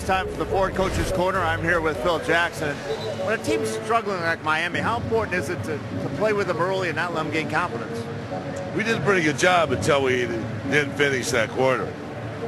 It's time for the Ford Coach's Corner. I'm here with Phil Jackson. When a team's struggling like Miami, how important is it to play with them early and not let them gain confidence? We did a pretty good job until we didn't finish that quarter.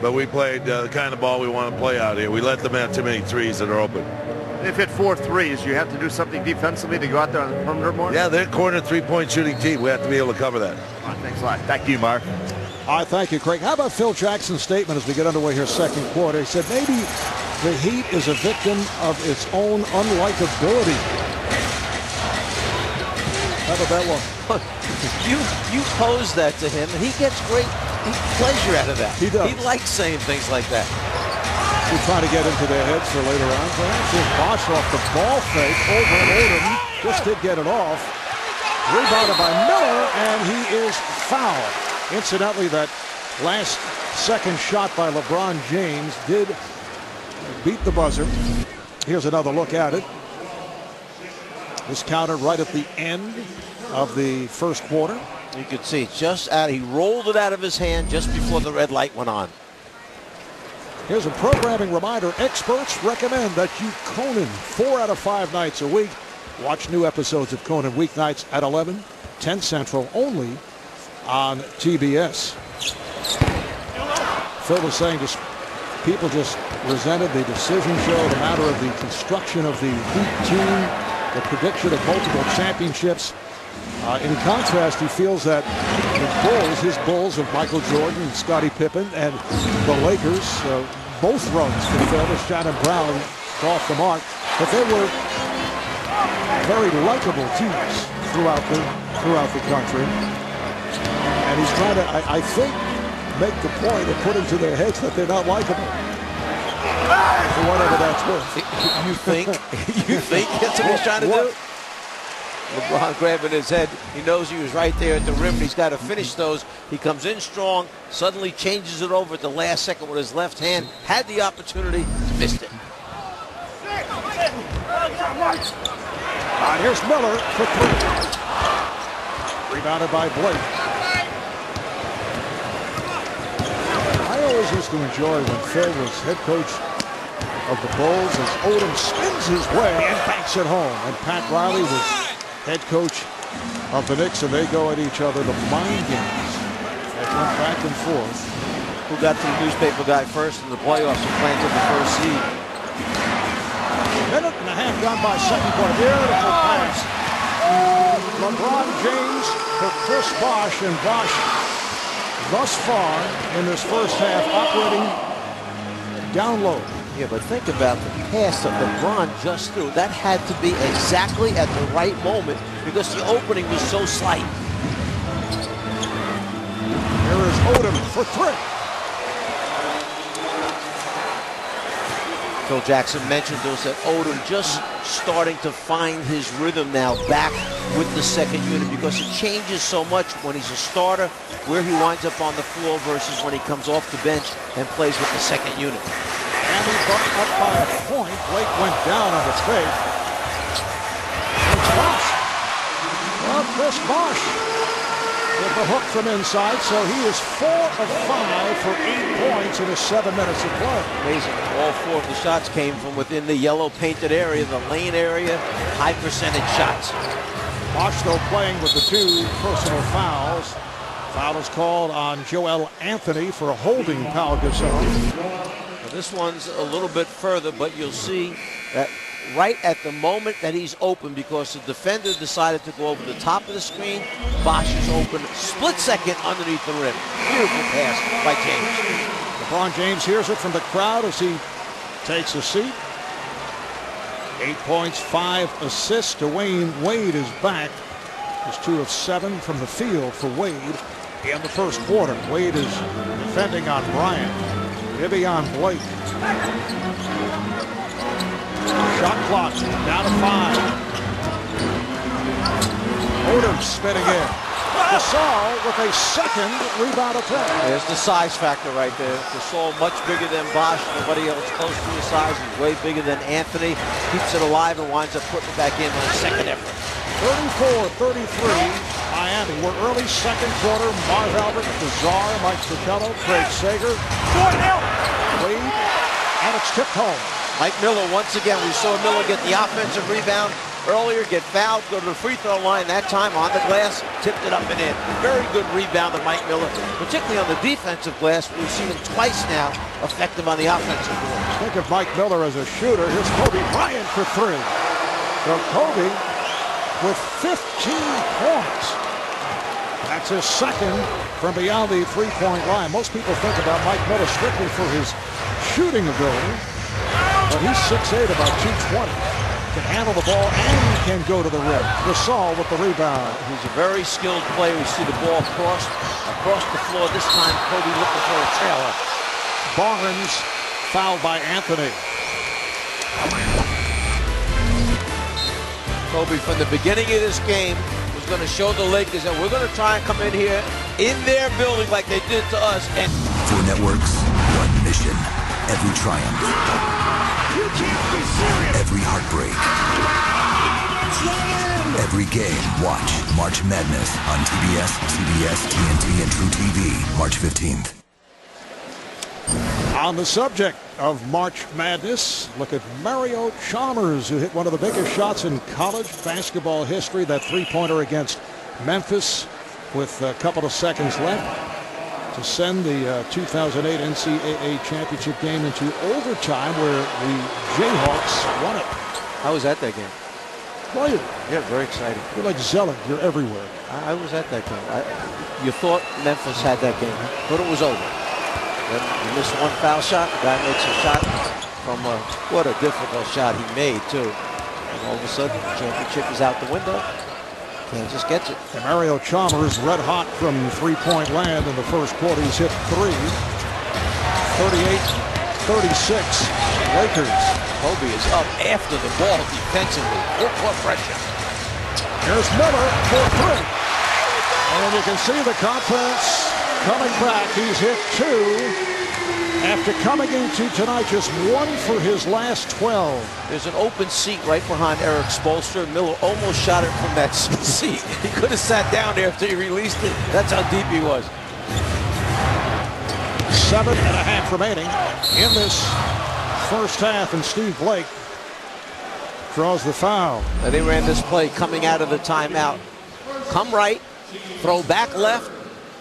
But we played the kind of ball we want to play out here. We let them have too many threes that are open. They've hit 4 threes. You have to do something defensively to go out there on the perimeter more? Yeah, they're a corner three-point shooting team. We have to be able to cover that. All right, thanks a lot. Back to you, Mark. All right, thank you, Craig. How about Phil Jackson's statement as we get underway here second quarter? He said maybe the Heat is a victim of its own unlikability. How about that one? You pose that to him, and he gets great pleasure out of that. He does. He likes saying things like that. We're trying to get into their heads for later on. Perhaps here's Bosch off the ball fake over Odom. Just did get it off. Rebounded by Miller, and he is fouled. Incidentally, that last second shot by LeBron James did beat the buzzer. Here's another look at it. This countered right at the end of the first quarter. You could see just out. He rolled it out of his hand just before the red light went on. Here's a programming reminder. Experts recommend that you Conan 4 out of 5 nights a week. Watch new episodes of Conan weeknights at 11, 10 Central, only on TBS. Phil was saying people just resented the decision show, the matter of the construction of the Heat team, the prediction of multiple championships. In contrast, he feels that his Bulls of Michael Jordan and Scottie Pippen and the Lakers, both runs for Phil as Shannon Brown off the mark, but they were very likable teams throughout the country. And he's trying to, I think, make the point of putting to their heads that they're not likable. For whatever that's worth. You think? You think that's what he's trying to do? LeBron grabbing his head. He knows he was right there at the rim. He's got to finish those. He comes in strong, suddenly changes it over at the last second with his left hand. Had the opportunity, missed it. Here's Miller for 3. Rebounded by Blake. I always used to enjoy when Phil was head coach of the Bulls as Odom spins his way and banks it home. And Pat Riley was head coach of the Knicks, and they go at each other. The mind games that went back and forth. Who got to the newspaper guy first in the playoffs and planted the first seed? Minute and a half gone by second quarter. Beautiful pass. LeBron James for Chris Bosh, and Bosh thus far in this first half operating down low. Yeah, but think about the pass that LeBron just threw. That had to be exactly at the right moment because the opening was so slight. Here is Odom for 3. Phil Jackson mentioned those that Odom just starting to find his rhythm now back with the second unit because it changes so much when he's a starter, where he winds up on the floor versus when he comes off the bench and plays with the second unit. And he bumped up by a point. Blake went down on his face. It's Bosh. Well, Chris Bosh with the hook from inside, so he is 4 of 5 for 8 points in his 7 minutes of play. Amazing. All 4 of the shots came from within the yellow painted area, the lane area, high percentage shots. Bosh, though, playing with the 2 personal fouls. Foul is called on Joel Anthony for holding Pau Gasol. This one's a little bit further, but you'll see that right at the moment that he's open because the defender decided to go over the top of the screen, Bosh is open, split second underneath the rim. Beautiful pass by James. LeBron James hears it from the crowd as he takes a seat. 8 points, 5 assists. Dwayne Wade is back. He's 2 of 7 from the field for Wade in the first quarter. Wade is defending on Bryant. Vivian Blake. Shot clock down to 5. Odom spinning in. Gasol with a second rebound attempt. There's the size factor right there. Gasol much bigger than Bosh. Nobody else close to his size. He's way bigger than Anthony. Keeps it alive and winds up putting it back in on a second effort. 34-33. Miami. We're early second quarter. Marv Albert, Lazar, Mike Fratello, Craig Sager. Wade and it's tipped home. Mike Miller, once again, we saw Miller get the offensive rebound earlier, get fouled, go to the free throw line. That time on the glass, tipped it up and in. Very good rebound of Mike Miller, particularly on the defensive glass. We've seen him twice now, effective on the offensive board. Think of Mike Miller as a shooter. Here's Kobe Bryant for three. So Kobe with 15 points. That's his second from beyond the three-point line. Most people think about Mike Miller strictly for his shooting ability, but he's 6'8", about 220. Can handle the ball and can go to the rim. Gasol with the rebound. He's a very skilled player. We see the ball across the floor. This time, Kobe looking for a trailer. Barnes fouled by Anthony. Kobe, from the beginning of this game, was going to show the Lakers that we're going to try and come in here in their building like they did to us. And 4 networks, one mission. Every triumph. You can't be serious. Every heartbreak. Every game. Watch March Madness on TBS, CBS, TNT, and True TV, March 15th. On the subject of March Madness, look at Mario Chalmers, who hit one of the biggest shots in college basketball history, that three-pointer against Memphis with a couple of seconds left to send the 2008 NCAA championship game into overtime, where the Jayhawks won it. how was that game? Well, Yeah, very exciting. you're like Zelig. You're everywhere. I was at that game. You thought Memphis had that game, but it was over. Then you missed one foul shot. The guy makes a shot from what a difficult shot he made, too. And all of a sudden, the championship is out the window. Kansas gets it. And Mario Chalmers red hot from three-point land in the first quarter. He's hit three. 38-36 Lakers. Kobe is up after the ball defensively. Full court pressure. Here's Miller for three. And you can see the confidence coming back. He's hit two after coming into tonight just one for his last 12. There's an open seat right behind Eric Spoelstra. Miller almost shot it from that seat. He could have sat down there after he released it. That's how deep he was. 7.5 remaining in this first half, and Steve Blake draws the foul. Now they ran this play coming out of the timeout. Come right, throw back left.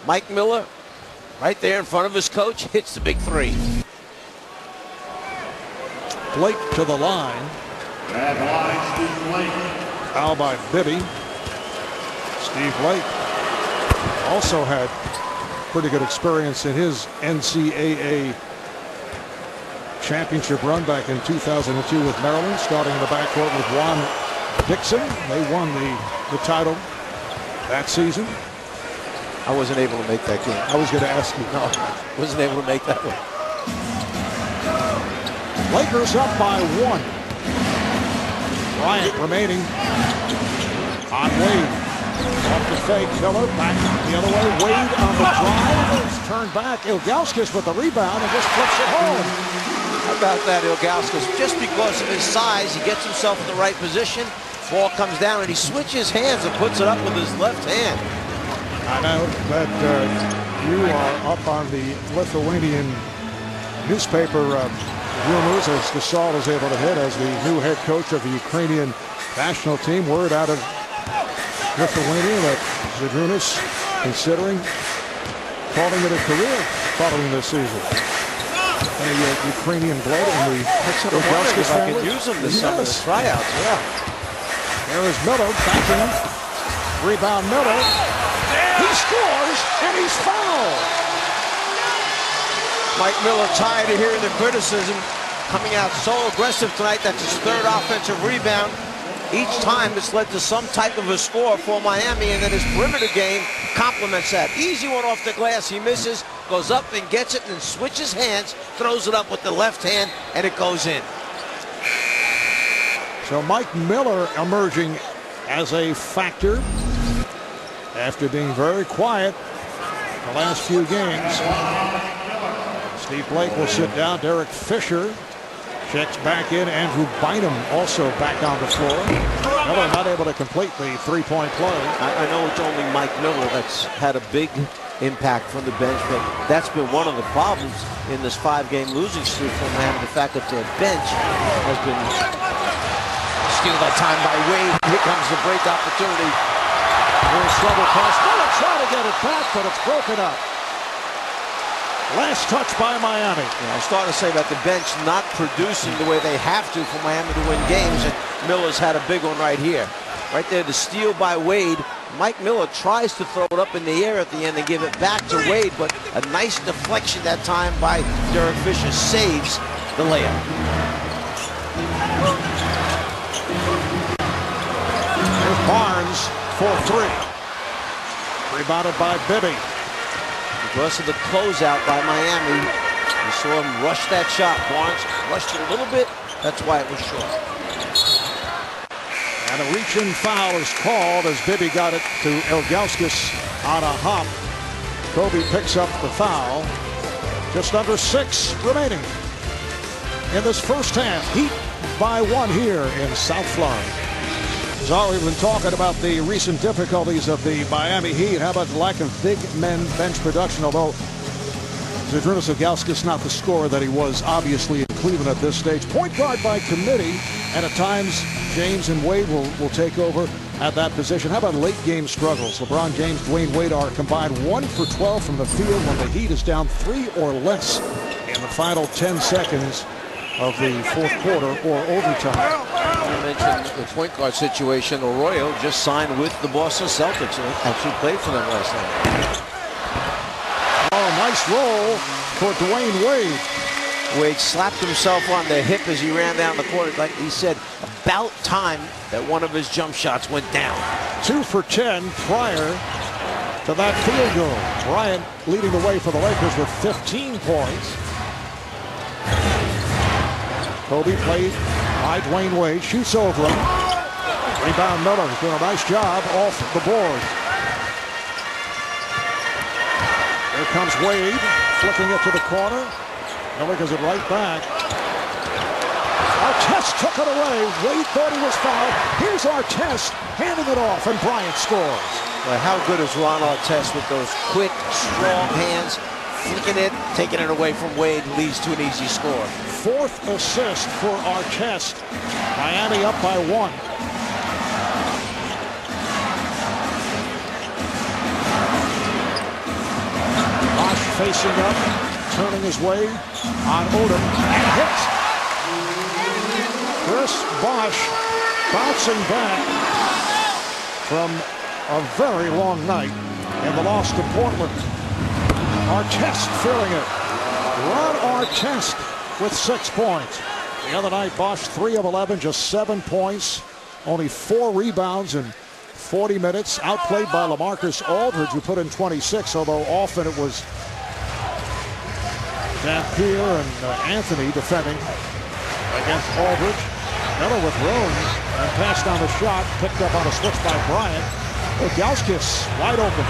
Mike Miller, right there in front of his coach, hits the big three. Blake to the line. Foul by Bibby. Steve Blake also had pretty good experience in his NCAA championship run back in 2002 with Maryland, starting in the backcourt with Juan Dixon. They won the title that season. I wasn't able to make that game. I was going to ask you. No, wasn't able to make that one. Lakers up by one. Bryant remaining on Wade. Off the fake, Miller back the other way. Wade on the drive. It's turned back. Ilgauskas with the rebound and just flips it home. How about that, Ilgauskas? Just because of his size, he gets himself in the right position. Ball comes down and he switches hands and puts it up with his left hand. I know that you are up on the Lithuanian newspaper rumors as Gasol is able to hit as the new head coach of the Ukrainian national team. Word out of Lithuania that Zydrunas considering calling it a career following this season. Any Ukrainian blood in the Ilgauskas family? I can use him this summer to tryouts. Yeah. There is Miller backing. Rebound Miller. He scores and he's fouled. Mike Miller tired of hearing the criticism, coming out so aggressive tonight. That's his third offensive rebound. Each time it's led to some type of a score for Miami, and then his perimeter game complements that. Easy one off the glass, he misses, goes up and gets it, and then switches hands, throws it up with the left hand, and it goes in. So Mike Miller emerging as a factor after being very quiet the last few games. Steve Blake will sit down. Derek Fisher Checks back in. Andrew Bynum also back on the floor. Miller not able to complete the three-point play. I know it's only Mike Miller that's had a big impact from the bench, but that's been one of the problems in this 5-game losing streak for Miami. The fact that their bench has been steal that time by Wade. Here comes the break opportunity. Here's trouble pass. Miller trying to get it back, but it's broken up. Last touch by Miami. Yeah, I was starting to say about the bench not producing the way they have to for Miami to win games, and Miller's had a big one right here. Right there, the steal by Wade. Mike Miller tries to throw it up in the air at the end and give it back to Wade, but a nice deflection that time by Derek Fisher saves the layup. Here's Barnes for three. Rebounded by Bibby. Because of the closeout by Miami, you saw him rush that shot. Barnes rushed it a little bit. That's why it was short. And a reach-in foul is called as Bibby got it to Ilgauskas on a hop. Kobe picks up the foul. Just under 6 remaining in this first half. Heat by 1 here in South Florida. So we've been talking about the recent difficulties of the Miami Heat. How about the lack of big men bench production? Although Zydrunas Ilgauskas not the scorer that he was obviously in Cleveland at this stage. Point guard by committee, and at times James and Wade will take over at that position. How about late game struggles? LeBron James, Dwayne Wade are combined 1 for 12 from the field when the Heat is down 3 or less in the final 10 seconds of the fourth quarter or overtime. You mentioned the point guard situation. Arroyo just signed with the Boston Celtics and actually played for them last night. Oh, nice roll for Dwayne Wade. Wade slapped himself on the hip as he ran down the court. Like he said, about time that one of his jump shots went down. 2 for 10 prior to that field goal. Bryant leading the way for the Lakers with 15 points. Kobe played by Dwayne Wade, shoots over him. Rebound Miller, doing a nice job off the board. Here comes Wade, flicking it to the corner. Miller gives it right back. Artest took it away. Wade thought he was fouled. Here's Artest handing it off, and Bryant scores. Well, how good is Ron Artest with those quick, strong hands, flicking it, taking it away from Wade, leads to an easy score. 4th assist for Artest. Miami up by 1. Bosh facing up, turning his way on Odom, and hits. Chris Bosh bouncing back from a very long night in the loss to Portland. Artest filling it. Ron Artest with 6 points. The other night, Bosh 3 of 11, just 7 points, only 4 rebounds in 40 minutes. Outplayed by LaMarcus Aldridge, who put in 26, although often it was Dampier and Anthony defending against Aldridge. Miller with room and passed on the shot, picked up on a switch by Bryant. Ilgauskas wide open.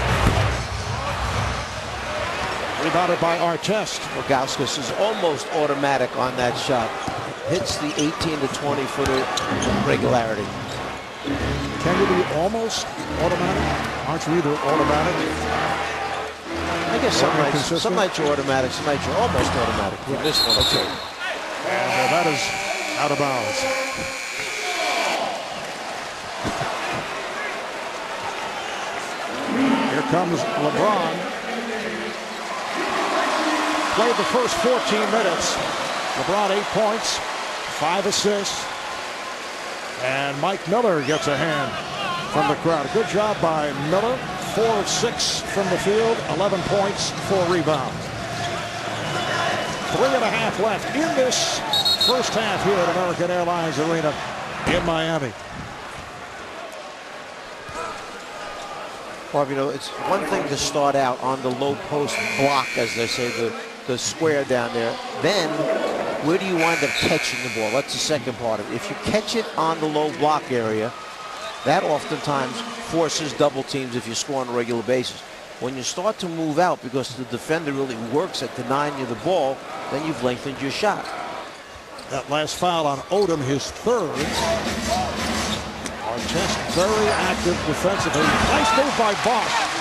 Rebounded by Artest. Ilgauskas is almost automatic on that shot. Hits the 18 to 20 footer regularity. Can you be almost automatic? Aren't you either automatic? I guess some nights you're automatic, some nights you're almost automatic. Yeah. This one, okay. And that is out of bounds. Here comes LeBron. Played the first 14 minutes. LeBron 8 points, 5 assists. And Mike Miller gets a hand from the crowd. Good job by Miller. 4 of 6 from the field, 11 points, 4 rebounds. 3.5 left in this first half here at American Airlines Arena in Miami. Bob, you know, it's one thing to start out on the low post block, as they say, the square down there. Then, where do you wind up catching the ball? That's the second part of it. If you catch it on the low block area, that oftentimes forces double teams if you score on a regular basis. When you start to move out because the defender really works at denying you the ball, then you've lengthened your shot. That last foul on Odom, his third. Artest very active defensively. Nice move by Bosch.